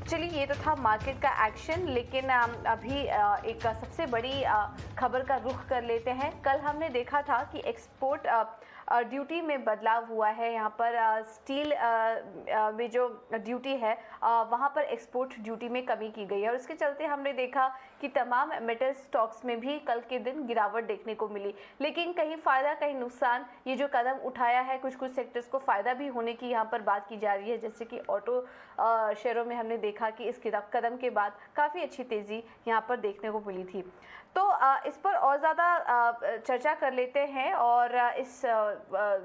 चलिए, ये तो था मार्केट का एक्शन, लेकिन अभी एक सबसे बड़ी खबर का रुख कर लेते हैं। कल हमने देखा था कि एक्सपोर्ट ड्यूटी में बदलाव हुआ है। यहाँ पर स्टील में जो ड्यूटी है वहाँ पर एक्सपोर्ट ड्यूटी में कमी की गई है, और इसके चलते हमने देखा कि तमाम मेटल स्टॉक्स में भी कल के दिन गिरावट देखने को मिली। लेकिन कहीं फ़ायदा कहीं नुकसान, ये जो कदम उठाया है, कुछ कुछ सेक्टर्स को फ़ायदा भी होने की यहाँ पर बात की जा रही है। जैसे कि ऑटो शेयरों में हमने देखा कि इस कदम के बाद काफ़ी अच्छी तेज़ी यहाँ पर देखने को मिली थी। तो इस पर और ज़्यादा चर्चा कर लेते हैं, और इस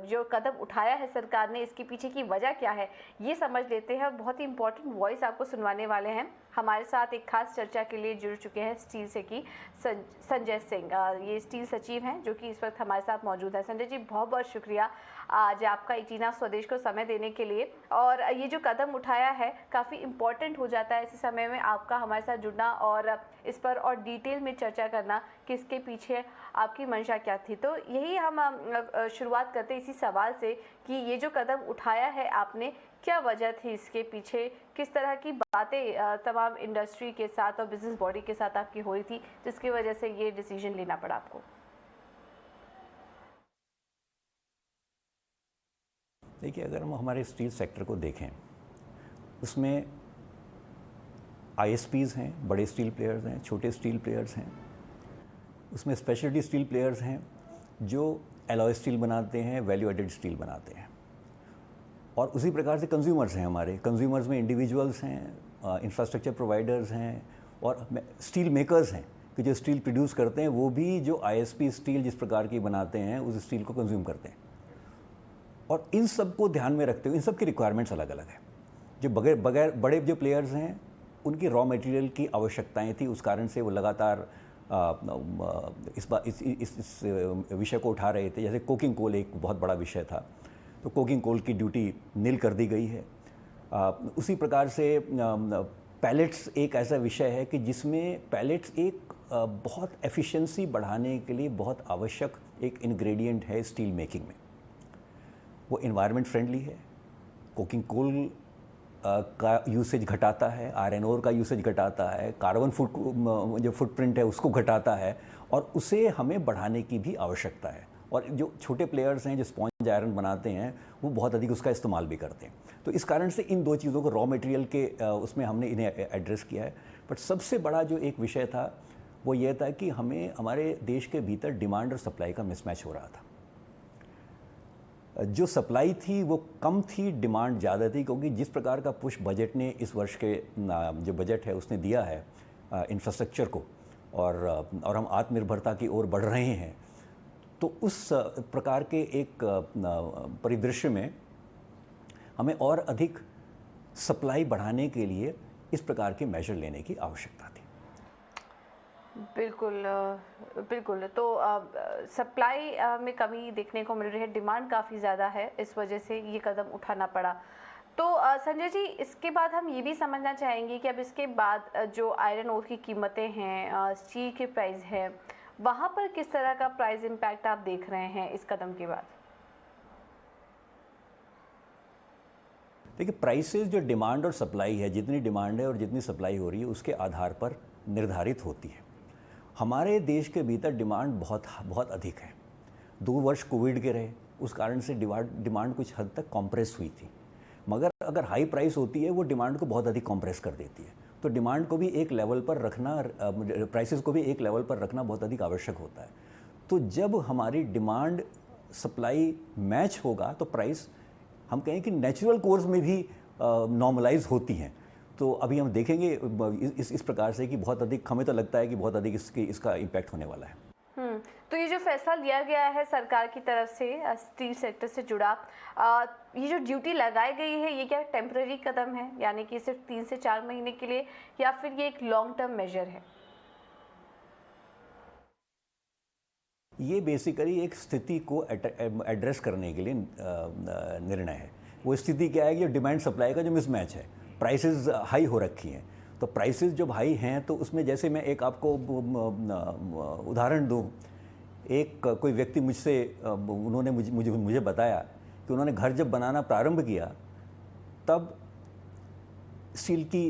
जो कदम उठाया है सरकार ने, इसके पीछे की वजह क्या है ये समझ लेते हैं। और बहुत ही इंपॉर्टेंट वॉइस आपको सुनवाने वाले हैं। हमारे साथ एक खास चर्चा के लिए जुड़ चुके हैं स्टील से की संजय सिंह, ये स्टील सचिव हैं जो कि इस वक्त हमारे साथ मौजूद है। संजय जी, बहुत बहुत शुक्रिया आज आपका इटीना स्वदेश को समय देने के लिए। और ये जो कदम उठाया है काफ़ी इम्पोर्टेंट हो जाता है इसी समय में आपका हमारे साथ जुड़ना और इस पर और डिटेल में चर्चा करना कि इसके पीछे आपकी मंशा क्या थी। तो यही हम शुरुआत करते इसी सवाल से कि ये जो कदम उठाया है आपने, क्या वजह थी इसके पीछे, किस तरह की बातें तमाम इंडस्ट्री के साथ और बिजनेस बॉडी के साथ आपकी हुई थी जिसकी वजह से ये डिसीजन लेना पड़ा आपको? देखिए, अगर हम हमारे स्टील सेक्टर को देखें, उसमें आईएसपीज़ हैं, बड़े स्टील प्लेयर्स हैं, छोटे स्टील प्लेयर्स हैं, उसमें स्पेशलिटी स्टील प्लेयर्स हैं जो एलॉय स्टील बनाते हैं, वैल्यू एडेड स्टील बनाते हैं, और उसी प्रकार से कंज्यूमर्स हैं। हमारे कंज्यूमर्स में इंडिविजुअल्स हैं, इंफ्रास्ट्रक्चर प्रोवाइडर्स हैं, और स्टील मेकर्स हैं कि जो स्टील प्रोड्यूस करते हैं वो भी जो आईएसपी स्टील जिस प्रकार की बनाते हैं उस स्टील को कंज्यूम करते हैं। और इन सब को ध्यान में रखते हुए इन सब की रिक्वायरमेंट्स अलग अलग हैं। जो बगैर बड़े जो प्लेयर्स हैं उनकी रॉ मटेरियल की आवश्यकताएं थी, उस कारण से वो लगातार इस विषय को उठा रहे थे। जैसे कोकिंग कोल एक बहुत बड़ा विषय था, तो कोकिंग कोल की ड्यूटी नील कर दी गई है। उसी प्रकार से पैलेट्स एक ऐसा विषय है कि जिसमें पैलेट्स एक बहुत एफिशिएंसी बढ़ाने के लिए बहुत आवश्यक एक इंग्रेडिएंट है स्टील मेकिंग में। वो एनवायरनमेंट फ्रेंडली है, कोकिंग कोल का यूसेज घटाता है, आयरन ओर का यूसेज घटाता है, कार्बन जो फुटप्रिंट है उसको घटाता है, और उसे हमें बढ़ाने की भी आवश्यकता है। और जो छोटे प्लेयर्स हैं जो स्पॉन्ज आयरन बनाते हैं वो बहुत अधिक उसका इस्तेमाल भी करते हैं। तो इस कारण से इन दो चीज़ों को रॉ मटेरियल के उसमें हमने इन्हें एड्रेस किया है। बट सबसे बड़ा जो एक विषय था वो ये था कि हमें हमारे देश के भीतर डिमांड और सप्लाई का मिसमैच हो रहा था। जो सप्लाई थी वो कम थी, डिमांड ज़्यादा थी, क्योंकि जिस प्रकार का पुश बजट ने इस वर्ष के जो बजट है उसने दिया है इंफ्रास्ट्रक्चर को, और हम आत्मनिर्भरता की ओर बढ़ रहे हैं, तो उस प्रकार के एक परिदृश्य में हमें और अधिक सप्लाई बढ़ाने के लिए इस प्रकार के मेजर लेने की आवश्यकता थी। बिल्कुल बिल्कुल। तो सप्लाई में कमी देखने को मिल रही है, डिमांड काफ़ी ज़्यादा है, इस वजह से ये कदम उठाना पड़ा। तो संजय जी, इसके बाद हम ये भी समझना चाहेंगे कि अब इसके बाद जो आयरन ओर की कीमतें हैं, स्टील के प्राइस हैं, वहाँ पर किस तरह का प्राइस इम्पैक्ट आप देख रहे हैं इस कदम के बाद? देखिए, प्राइसेस जो डिमांड और सप्लाई है, जितनी डिमांड है और जितनी सप्लाई हो रही है उसके आधार पर निर्धारित होती है। हमारे देश के भीतर डिमांड बहुत अधिक है। 2 वर्ष कोविड के रहे, उस कारण से डिमांड कुछ हद तक कॉम्प्रेस हुई थी, मगर अगर हाई प्राइस होती है वो डिमांड को बहुत अधिक कॉम्प्रेस कर देती है। तो डिमांड को भी एक लेवल पर रखना, प्राइसेस को भी एक लेवल पर रखना बहुत अधिक आवश्यक होता है। तो जब हमारी डिमांड सप्लाई मैच होगा तो प्राइस, हम कहें कि नेचुरल कोर्स में भी नॉर्मलाइज होती हैं। तो अभी हम देखेंगे इस प्रकार से कि बहुत अधिक, हमें तो लगता है कि बहुत अधिक इसका इम्पैक्ट होने वाला है। तो ये जो फैसला लिया गया है सरकार की तरफ से स्टील सेक्टर से जुड़ा, ये जो ड्यूटी लगाई गई है, ये क्या टेम्पररी कदम है, यानी कि सिर्फ 3 से 4 महीने के लिए, या फिर ये एक लॉन्ग टर्म मेजर है? ये बेसिकली एक स्थिति को एड्रेस करने के लिए निर्णय है। वो स्थिति क्या है कि डिमांड सप्लाई का जो मिसमैच है, प्राइसेस हाई हो रखी हैं। तो प्राइसेस जब हाई हैं तो उसमें, जैसे मैं एक आपको उदाहरण दूं, एक कोई व्यक्ति मुझसे उन्होंने मुझे बताया कि उन्होंने घर जब बनाना प्रारंभ किया तब स्टील की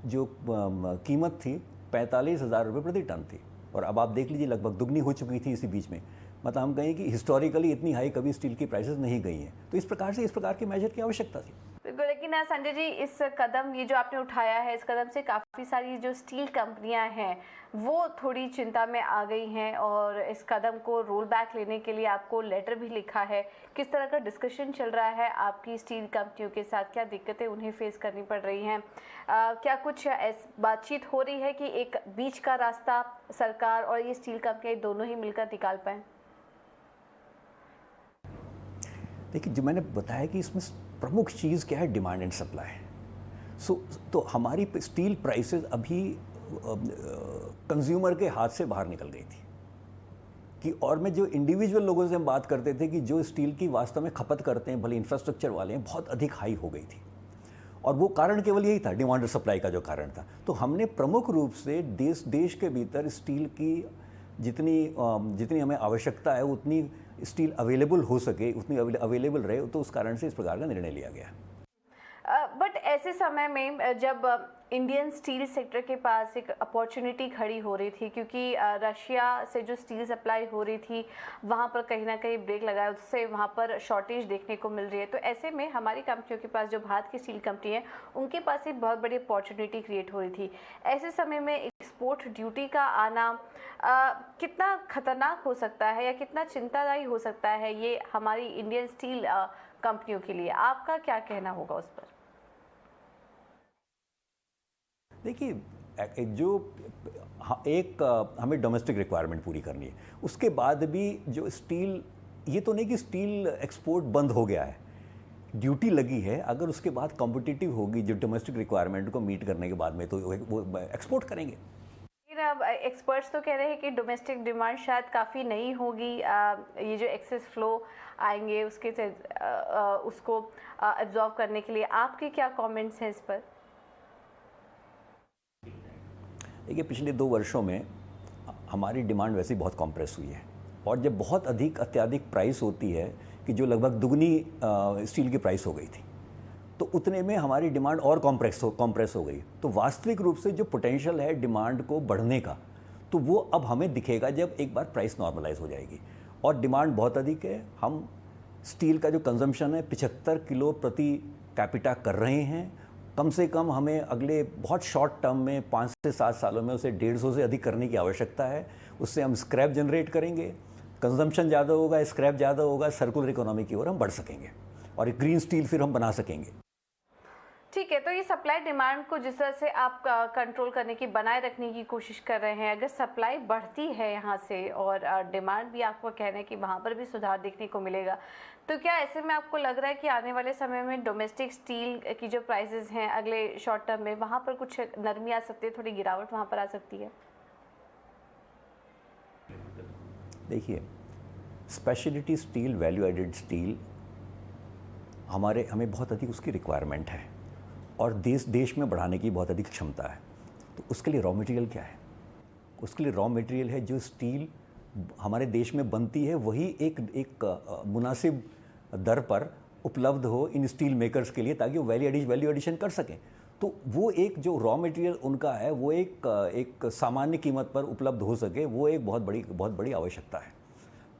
जो कीमत थी 45,000 रुपये प्रति टन थी, और अब आप देख लीजिए लगभग दुगनी हो चुकी थी इसी बीच में। मतलब हम कहें कि हिस्टोरिकली इतनी हाई कभी स्टील की प्राइसेस नहीं गई हैं। तो इस प्रकार के मेजर की आवश्यकता थी। बिल्कुल, लेकिन संजय जी, इस कदम ये जो आपने उठाया है, इस कदम से काफ़ी सारी जो स्टील कंपनियां हैं वो थोड़ी चिंता में आ गई हैं, और इस कदम को रोल बैक लेने के लिए आपको लेटर भी लिखा है। किस तरह का डिस्कशन चल रहा है आपकी स्टील कंपनियों के साथ? क्या दिक्कतें उन्हें फेस करनी पड़ रही हैं? क्या कुछ बातचीत हो रही है कि एक बीच का रास्ता सरकार और ये स्टील कंपनियां दोनों ही मिलकर निकाल पाएँ? देखिए, जो मैंने बताया कि इसमें प्रमुख चीज़ क्या है, डिमांड एंड सप्लाई। तो हमारी स्टील प्राइसेस अभी कंज्यूमर के हाथ से बाहर निकल गई थी कि, और मैं जो इंडिविजुअल लोगों से हम बात करते थे कि जो स्टील की वास्तव में खपत करते हैं, भले इंफ्रास्ट्रक्चर वाले हैं, बहुत अधिक हाई हो गई थी। और वो कारण केवल यही था, डिमांड और सप्लाई का जो कारण था। तो हमने प्रमुख रूप से देश के भीतर स्टील की जितनी हमें आवश्यकता है उतनी स्टील अवेलेबल हो सके, उतनी अवेलेबल रहे, तो उस कारण से इस प्रकार का निर्णय लिया गया। बट ऐसे समय में जब इंडियन स्टील सेक्टर के पास एक अपॉर्चुनिटी खड़ी हो रही थी, क्योंकि रशिया से जो स्टील सप्लाई हो रही थी वहाँ पर कहीं ना कहीं ब्रेक लगा है, उससे वहाँ पर शॉर्टेज देखने को मिल रही है। तो ऐसे में हमारी कंपनियों के पास, जो भारत की स्टील कंपनी है, उनके पास एक बहुत बड़ी अपॉर्चुनिटी क्रिएट हो रही थी। ऐसे समय में एक्सपोर्ट ड्यूटी का आना कितना खतरनाक हो सकता है या कितना चिंतादायी हो सकता है ये हमारी इंडियन स्टील कंपनियों के लिए? आपका क्या कहना होगा उस पर? देखिए, हमें डोमेस्टिक रिक्वायरमेंट पूरी करनी है। उसके बाद भी जो स्टील, ये तो नहीं कि स्टील एक्सपोर्ट बंद हो गया है, ड्यूटी लगी है। अगर उसके बाद कॉम्पिटिटिव होगी जो डोमेस्टिक रिक्वायरमेंट को मीट करने के बाद में, तो वो एक्सपोर्ट करेंगे। लेकिन अब एक्सपर्ट्स तो कह रहे हैं कि डोमेस्टिक डिमांड शायद काफ़ी नहीं होगी। ये जो एक्सेस फ्लो आएंगे उसको एब्जॉर्व करने के लिए आपके क्या कमेंट्स हैं इस पर? देखिए, पिछले 2 वर्षों में हमारी डिमांड वैसे ही बहुत कॉम्प्रेस हुई है, और जब बहुत अत्यधिक प्राइस होती है कि जो लगभग दुगनी स्टील की प्राइस हो गई थी, तो उतने में हमारी डिमांड और कॉम्प्रेस हो गई। तो वास्तविक रूप से जो पोटेंशियल है डिमांड को बढ़ने का, तो वो अब हमें दिखेगा जब एक बार प्राइस नॉर्मलाइज हो जाएगी। और डिमांड बहुत अधिक है। हम स्टील का जो कंजम्पशन है 75 किलो प्रति कैपिटा कर रहे हैं। कम से कम हमें अगले बहुत शॉर्ट टर्म में 5 से 7 सालों में उसे 150 से अधिक करने की आवश्यकता है। उससे हम स्क्रैप जनरेट करेंगे, कंजम्पशन ज़्यादा होगा, स्क्रैप ज़्यादा होगा, सर्कुलर इकोनॉमी की ओर हम बढ़ सकेंगे, और एक ग्रीन स्टील फिर हम बना सकेंगे। ठीक है, तो ये सप्लाई डिमांड को जिस तरह से आप कंट्रोल करने की, बनाए रखने की कोशिश कर रहे हैं, अगर सप्लाई बढ़ती है यहाँ से और डिमांड भी, आपको कहना है कि वहाँ पर भी सुधार देखने को मिलेगा, तो क्या ऐसे में आपको लग रहा है कि आने वाले समय में डोमेस्टिक स्टील की जो प्राइसेस हैं अगले शॉर्ट टर्म में, वहाँ पर कुछ नरमी आ सकती है, थोड़ी गिरावट वहाँ पर आ सकती है? देखिए, speciality steel, value added steel हमें बहुत अधिक उसकी रिक्वायरमेंट है, और देश में बढ़ाने की बहुत अधिक क्षमता है। तो उसके लिए रॉ मटेरियल क्या है? उसके लिए रॉ मटेरियल है जो स्टील हमारे देश में बनती है, वही एक मुनासिब दर पर उपलब्ध हो इन स्टील मेकर्स के लिए, ताकि वो वैल्यू एडिशन कर सकें। तो वो एक जो रॉ मटेरियल उनका है, वो एक सामान्य कीमत पर उपलब्ध हो सके, वो एक बहुत बड़ी आवश्यकता है।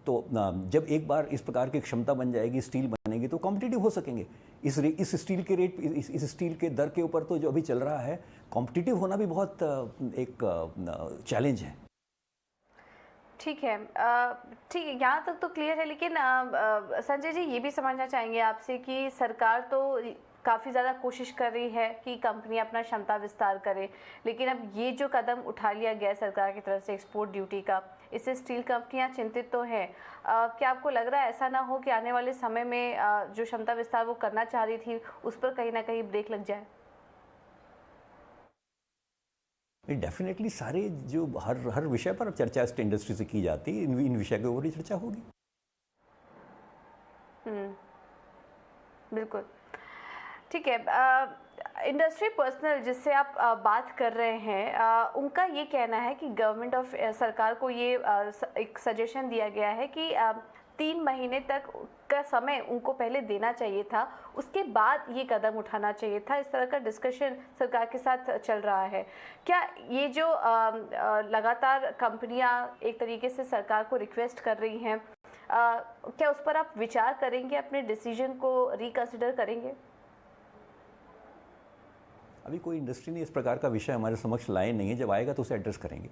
तो जब एक बार इस प्रकार की क्षमता बन जाएगी, स्टील बनेगी, तो कॉम्पिटिटिव हो सकेंगे। इस स्टील के रेट, इस स्टील के दर के ऊपर तो जो अभी चल रहा है, कॉम्पिटिटिव होना भी बहुत एक चैलेंज है। ठीक है, ठीक है, यहाँ तक तो क्लियर है। लेकिन संजय जी, ये भी समझना चाहेंगे आपसे कि सरकार तो काफ़ी ज़्यादा कोशिश कर रही है कि कंपनी अपना क्षमता विस्तार करे, लेकिन अब ये जो कदम उठा लिया गया सरकार की तरफ से एक्सपोर्ट ड्यूटी का, इससे स्टील कंपनियां चिंतित तो हैं। क्या आपको लग रहा है ऐसा ना हो कि आने वाले समय में जो क्षमता विस्तार वो करना चाह रही थी, उस पर कहीं ना कहीं ब्रेक लग जाए? डेफिनेटली सारे जो हर विषय पर चर्चा इंडस्ट्री से की जाती है, इन विषय के ऊपर ही चर्चा होगी। बिल्कुल, ठीक है। इंडस्ट्री पर्सनल जिससे आप बात कर रहे हैं, उनका ये कहना है कि गवर्नमेंट ऑफ सरकार को ये एक सजेशन दिया गया है कि 3 महीने तक का समय उनको पहले देना चाहिए था, उसके बाद ये कदम उठाना चाहिए था। इस तरह का डिस्कशन सरकार के साथ चल रहा है। क्या ये जो लगातार कंपनियां एक तरीके से सरकार को रिक्वेस्ट कर रही हैं, क्या उस पर आप विचार करेंगे, अपने डिसीजन को रिकंसिडर करेंगे? अभी कोई इंडस्ट्री ने इस प्रकार का विषय हमारे समक्ष लाए नहीं है, जब आएगा तो उसे एड्रेस करेंगे।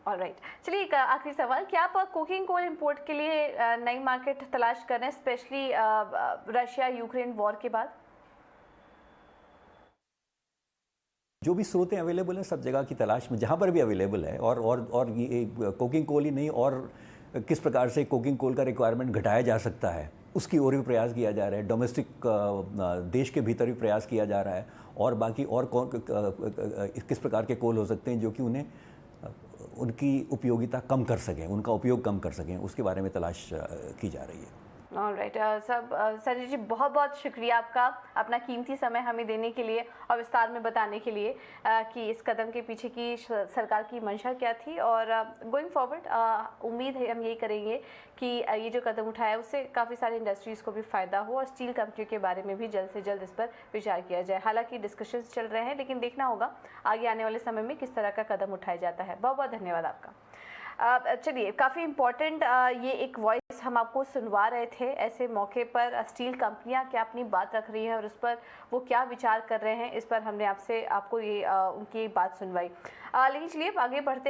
ऑलराइट, चलिए एक आखिरी सवाल, क्या आप कोकिंग कोल इंपोर्ट के लिए नई मार्केट तलाश कर रहे हैं, स्पेशली रशिया यूक्रेन वॉर के बाद? जो भी स्रोतें अवेलेबल हैं सब जगह की तलाश में, जहाँ पर भी अवेलेबल है, और ये कोकिंग कोल ही नहीं, और किस प्रकार से कोकिंग कोल का रिक्वायरमेंट घटाया जा सकता है उसकी ओर भी प्रयास किया जा रहा है। डोमेस्टिक देश के भीतर भी प्रयास किया जा रहा है, और बाकी और किस प्रकार के कोल हो सकते हैं जो कि उन्हें उनकी उपयोगिता कम कर सकें, उनका उपयोग कम कर सकें, उसके बारे में तलाश की जा रही है। ऑलराइट, संजय जी, बहुत बहुत शुक्रिया आपका अपना कीमती समय हमें देने के लिए और विस्तार में बताने के लिए कि इस कदम के पीछे की सरकार की मंशा क्या थी। और गोइंग फॉरवर्ड उम्मीद है हम यही करेंगे कि ये जो कदम उठाया है उससे काफ़ी सारी इंडस्ट्रीज़ को भी फ़ायदा हो, और स्टील कंपनियों के बारे में भी जल्द से जल्द इस पर विचार किया जाए। हालांकि डिस्कशंस चल रहे हैं, लेकिन देखना होगा आगे आने वाले समय में किस तरह का कदम उठाया जाता है। बहुत बहुत धन्यवाद आपका। चलिए, काफ़ी इम्पोर्टेंट ये एक वॉइस हम आपको सुनवा रहे थे। ऐसे मौके पर स्टील कंपनियां क्या अपनी बात रख रही हैं और उस पर वो क्या विचार कर रहे हैं, इस पर हमने आपको ये उनकी बात सुनवाई। लेकिन चलिए आगे बढ़ते